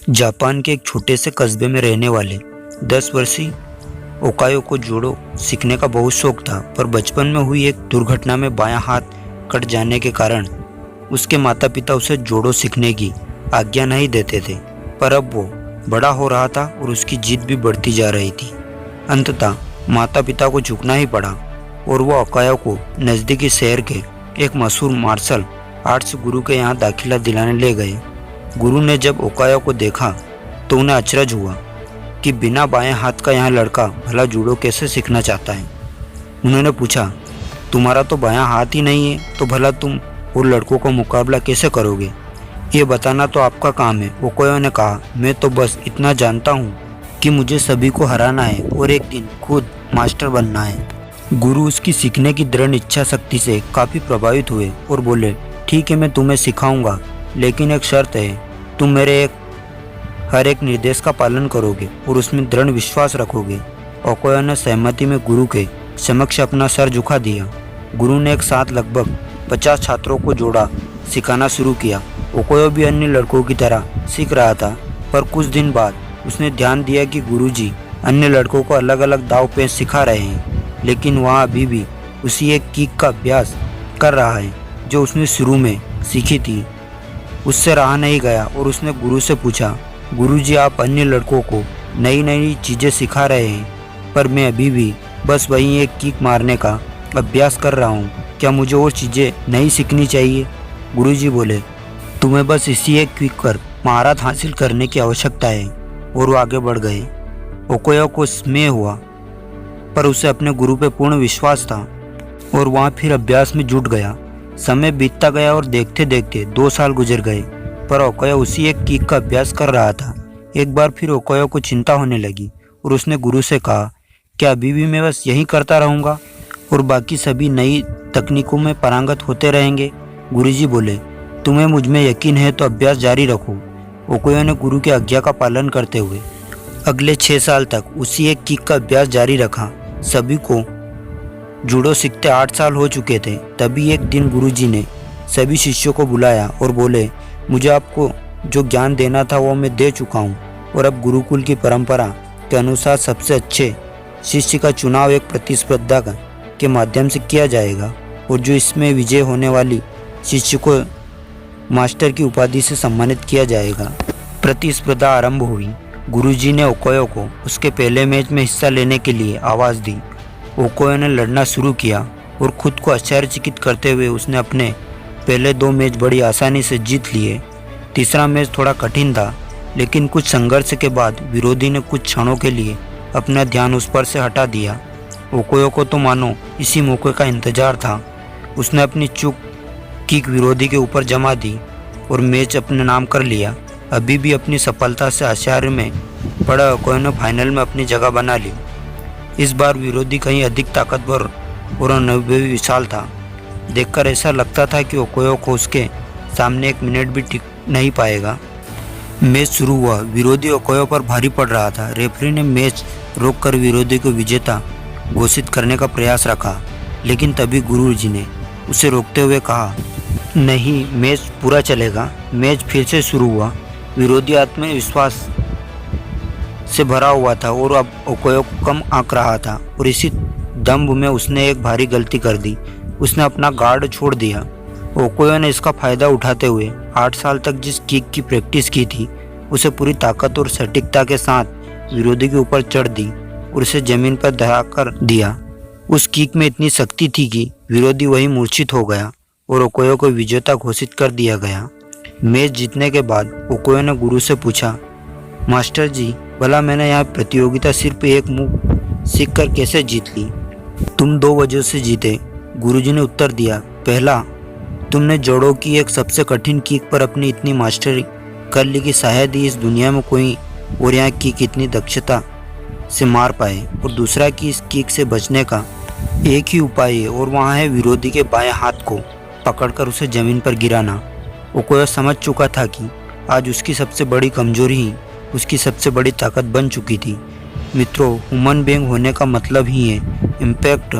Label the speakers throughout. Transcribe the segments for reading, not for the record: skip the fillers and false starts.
Speaker 1: Japan के एक छोटे से कस्बे में रहने वाले 10 वर्षीय ओकायो को जूडो सीखने का बहुत शौक था, पर बचपन में हुई एक दुर्घटना में बायां हाथ कट जाने के कारण उसके माता पिता उसे जूडो सीखने की आज्ञा नहीं देते थे। पर अब वो बड़ा हो रहा था और उसकी जिद भी बढ़ती जा रही थी। अंततः माता पिता को झुकना ही पड़ा और वो ओकायो को नज़दीकी शहर के एक मशहूर मार्शल आर्ट्स गुरु के यहाँ दाखिला दिलाने ले गए। गुरु ने जब ओकायो को देखा तो उन्हें अचरज हुआ कि बिना बाएं हाथ का यहाँ लड़का भला जूडो कैसे सीखना चाहता है। उन्होंने पूछा, तुम्हारा तो बायां हाथ ही नहीं है, तो भला तुम और लड़कों का मुकाबला कैसे करोगे? ये बताना तो आपका काम है। ओकायो ने कहा, मैं तो बस इतना जानता हूँ कि मुझे सभी को हराना है और एक दिन खुद मास्टर बनना है। गुरु उसकी सीखने की दृढ़ इच्छा शक्ति से काफ़ी प्रभावित हुए और बोले, ठीक है, मैं तुम्हें सिखाऊंगा, लेकिन एक शर्त है, तुम मेरे हर एक निर्देश का पालन करोगे और उसमें दृढ़ विश्वास रखोगे। ओकायो ने सहमति में गुरु के समक्ष अपना सर झुका दिया। गुरु ने एक साथ लगभग 50 छात्रों को जोड़ा सिखाना शुरू किया। ओकायो भी अन्य लड़कों की तरह सीख रहा था, पर कुछ दिन बाद उसने ध्यान दिया कि गुरुजी अन्य लड़कों को अलग अलग दाव पेच सिखा रहे हैं, लेकिन वहाँ अभी भी उसी एक किक का अभ्यास कर रहा है जो उसने शुरू में सीखी थी। उससे रहा नहीं गया और उसने गुरु से पूछा, गुरुजी, आप अन्य लड़कों को नई नई चीज़ें सिखा रहे हैं, पर मैं अभी भी बस वही एक किक मारने का अभ्यास कर रहा हूँ। क्या मुझे और चीज़ें नहीं सीखनी चाहिए? गुरुजी बोले, तुम्हें बस इसी एक किक पर महारत हासिल करने की आवश्यकता है। और वो आगे बढ़ गए। ओकायो को स्नेह हुआ, पर उसे अपने गुरु पे पूर्ण विश्वास था और वहाँ फिर अभ्यास में जुट गया। समय बीतता गया और देखते देखते 2 साल गुजर गए, पर ओकायो उसी एक किक का अभ्यास कर रहा था। एक बार फिर ओकायो को चिंता होने लगी और उसने गुरु से कहा, क्या अभी भी मैं बस यही करता रहूँगा और बाकी सभी नई तकनीकों में पारंगत होते रहेंगे? गुरुजी बोले, तुम्हें मुझ में यकीन है तो अभ्यास जारी रखो। ओकायो ने गुरु की आज्ञा का पालन करते हुए अगले 6 साल तक उसी एक किक का अभ्यास जारी रखा। सभी को जूडो सीखते 8 साल हो चुके थे। तभी एक दिन गुरुजी ने सभी शिष्यों को बुलाया और बोले, मुझे आपको जो ज्ञान देना था वो मैं दे चुका हूँ और अब गुरुकुल की परंपरा के अनुसार सबसे अच्छे शिष्य का चुनाव एक प्रतिस्पर्धा के माध्यम से किया जाएगा और जो इसमें विजय होने वाली शिष्य को मास्टर की उपाधि से सम्मानित किया जाएगा। प्रतिस्पर्धा आरंभ हुई। गुरुजी ने ओकायो को उसके पहले मैच में हिस्सा लेने के लिए आवाज़ दी। ओकायो ने लड़ना शुरू किया और खुद को आश्चर्यचकित करते हुए उसने अपने पहले 2 मैच बड़ी आसानी से जीत लिए। तीसरा मैच थोड़ा कठिन था, लेकिन कुछ संघर्ष के बाद विरोधी ने कुछ क्षणों के लिए अपना ध्यान उस पर से हटा दिया। ओकायो को तो मानो इसी मौके का इंतजार था। उसने अपनी चूक किक विरोधी के ऊपर जमा दी और मैच अपने नाम कर लिया। अभी भी अपनी सफलता से आश्चर्य में पड़ा ओकायो ने फाइनल में अपनी जगह बना ली। इस बार विरोधी कहीं अधिक ताकतवर और अनुभवी विशाल था। देखकर ऐसा लगता था कि ओकायो को उसके सामने 1 मिनट भी टिक नहीं पाएगा। मैच शुरू हुआ। विरोधी ओकायो पर भारी पड़ रहा था। रेफरी ने मैच रोककर विरोधी को विजेता घोषित करने का प्रयास रखा, लेकिन तभी गुरुजी ने उसे रोकते हुए कहा, नहीं, मैच पूरा चलेगा। मैच फिर से शुरू हुआ। विरोधी आत्मविश्वास से भरा हुआ था और अब ओकायो को कम आंक रहा था और इसी दंभ में उसने एक भारी गलती कर दी। उसने अपना गार्ड छोड़ दिया। ओकायो ने इसका फायदा उठाते हुए 8 साल तक जिस किक की प्रैक्टिस की थी उसे पूरी ताकत और सटीकता के साथ विरोधी के ऊपर चढ़ दी और उसे जमीन पर धराकर दिया। उस किक में इतनी शक्ति थी कि विरोधी वही मूर्छित हो गया और ओकायो को विजेता घोषित कर दिया गया। मैच जीतने के बाद ओकायो ने गुरु से पूछा, मास्टर जी, भला मैंने यह प्रतियोगिता सिर्फ एक मूव सीख कर कैसे जीत ली? तुम 2 वजह से जीते, गुरुजी ने उत्तर दिया। पहला, तुमने जूडो की एक सबसे कठिन किक पर अपनी इतनी मास्टरी कर ली कि शायद ही इस दुनिया में कोई और यहाँ किक इतनी दक्षता से मार पाए। और दूसरा कि इस किक से बचने का एक ही उपाय है और वहाँ है विरोधी के बाएं हाथ को पकड़कर उसे जमीन पर गिराना। ओकायो समझ चुका था कि आज उसकी सबसे बड़ी कमजोरी ही उसकी सबसे बड़ी ताकत बन चुकी थी। मित्रों, ह्यूमन बीइंग होने का मतलब ही है इम्पैक्ट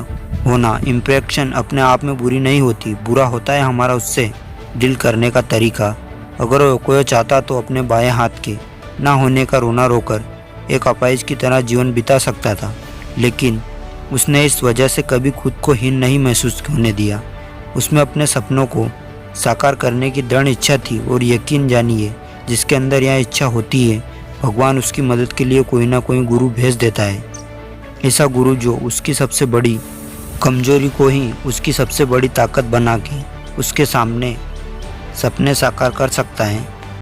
Speaker 1: होना। इम्प्रेक्शन अपने आप में बुरी नहीं होती, बुरा होता है हमारा उससे डील करने का तरीका। अगर ओकायो चाहता तो अपने बाएं हाथ के ना होने का रोना रोकर एक अपाहिज की तरह जीवन बिता सकता था, लेकिन उसने इस वजह से कभी खुद को हीन नहीं महसूस होने दिया। उसमें अपने सपनों को साकार करने की दृढ़ इच्छा थी और यकीन जानिए, जिसके अंदर यह इच्छा होती है, भगवान उसकी मदद के लिए कोई ना कोई गुरु भेज देता है। ऐसा गुरु जो उसकी सबसे बड़ी कमजोरी को ही उसकी सबसे बड़ी ताकत बना के उसके सामने सपने साकार कर सकता है।